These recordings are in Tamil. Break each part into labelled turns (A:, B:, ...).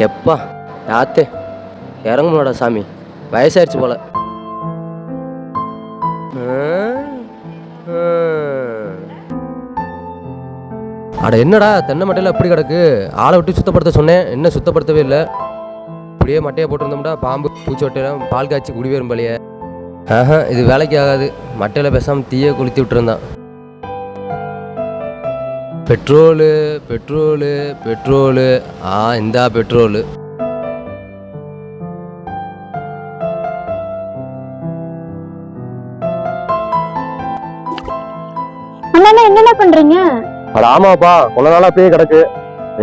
A: எப்பா யாத்தே இறங்கணுடா சாமி, வயசாயிருச்சு போல. அட என்னடா தென்னை மட்டையில் அப்படி கிடக்கு? ஆளை விட்டு சுத்தப்படுத்த சொன்னேன், என்ன சுத்தப்படுத்தவே இல்லை. அப்படியே மட்டையை போட்டிருந்தோம்டா பாம்பு பூச்சி வட்டையெல்லாம் பால் காய்ச்சி குடி வரும் பழைய. இது வேலைக்கு ஆகாது. மட்டையில் பேசாமல் தீயை கொளுத்தி விட்டுருந்தான். பெட்ரோலு பெட்ரோலு பெட்ரோலு, இந்தா பெட்ரோலு.
B: அண்ணா என்னென்ன பண்றீங்க?
C: அட ஆமாப்பா, கொஞ்ச நாளா அப்படியே கிடக்கு.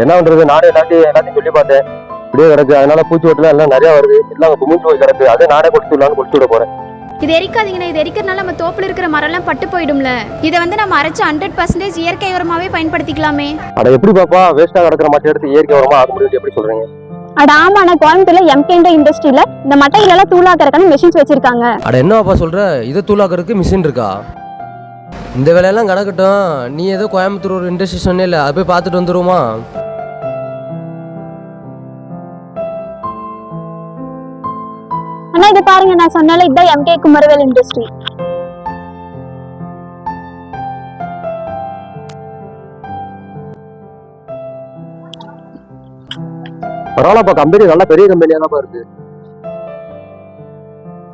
C: என்ன பண்றது, நானே எல்லாத்தையும் சொல்லி பார்த்தேன், இப்படியே கிடக்கு. அதனால பூச்சி வெட்டுலாம் எல்லாம் நிறைய வருது, எல்லாம் குமிஞ்சு போய் கிடக்கு. அதே நானே கொடுத்து விடலான்னு கொடுத்து விட போறேன்.
D: இது எரிக்காதீங்கண்ணா, இது எரிக்கிறதுனால நம்ம தோப்புல இருக்கிற மரம்லாம் பட்டு போயிடும்ல. இதை வந்து நம்ம அரைச்சு 100% இயற்கை உரமாவே பயன்படுத்திக்கலாமே.
C: அட எப்படி பாப்பா, வேஸ்டா கிடக்கிற மட்டை எடுத்து இயற்கை உரமா ஆக முடியும் எப்படி சொல்றீங்க?
B: அட ஆமாண்ணா, கோயம்புத்தூர்ல எம்கே இண்டஸ்ட்ரியில இந்த மட்டைகள் எல்லாம் தூளாக்கறதுக்கான மெஷின்ஸ் வச்சிருக்காங்க.
A: அட என்னப்பா சொல்ற, இதை தூளாக்கிறதுக்கு மிஷின் இருக்கா? இந்த வேலையெல்லாம் கிடக்கட்டும், நீ ஏதோ கோயம்புத்தூர் ஒரு இண்டஸ்ட்ரி சொன்னே இல்லை, அதை போய் பார்த்துட்டு வந்துருவோமா?
B: அண்ணா இதை பாருங்க, நான் சொன்னால இதுதான் எம்கே குமரவேல் இண்டஸ்ட்ரி.
C: பரவாயில்லப்பா, கம்பெனி நல்லா பெரிய கம்பெனியா தான் இருக்கு.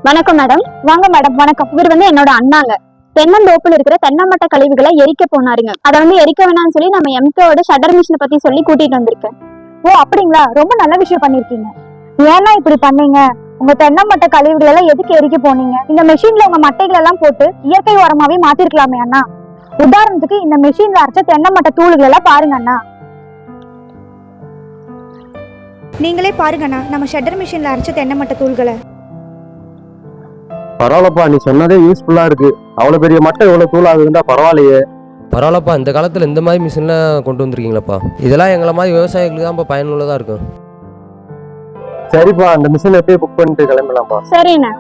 B: வணக்கம் மேடம். வாங்க மேடம். வணக்கம். இவர் வந்து என்னோட அண்ணாங்க. தென்னந்தோப்புல இருக்கிற தென்னமட்ட கழிவுகளை எரிக்க போனாருங்க. அதை வந்து எரிக்க வேணாம்னு சொல்லி நம்ம எம்கேவோட ஷட்டர் மிஷினை பத்தி சொல்லி கூட்டிட்டு வந்திருக்கேன். ஓ அப்படிங்களா, ரொம்ப நல்ல விஷயம் பண்ணிருக்கீங்க. ஏன்னா இப்படி பண்ணீங்க? உங்க தென்னமட்ட கழிவுகள் எல்லாம் எதுக்கு எரிக்க போனீங்க? இந்த மெஷின்ல உங்க மட்டைகள் எல்லாம் போட்டு இயற்கை உரமாவே மாத்திருக்கலாமே அண்ணா. உதாரணத்துக்கு இந்த மெஷின்ல அரைச்ச தென்னமட்ட தூள்கள் எல்லாம் பாருங்க அண்ணா.
E: நீங்களே பாருங்கண்ணா, நம்ம ஷட்டர் மிஷின்ல அரைச்ச தென்னமட்ட தூள்களை.
C: பரவாயில்லப்பா, நீ சொன்னதே யூஸ்ஃபுல்லா இருக்கு. அவ்வளவு பெரிய மட்டை எவ்வளவு தூள் ஆகுதுன்னா பரவாயில்லையே.
A: பரவாயில்லப்பா, இந்த காலத்தில் இந்த மாதிரி மிஷின்லாம் கொண்டு வந்திருக்கீங்களாப்பா. இதெல்லாம் எங்களை மாதிரி விவசாயிகளுக்கு தான் பயனுள்ளதாக இருக்கும்.
C: சரிப்பா, அந்த மிஷினை எப்பயே புக் பண்ணிட்டு கிளம்பலாம்ப்பா.
B: சரிண்ணா.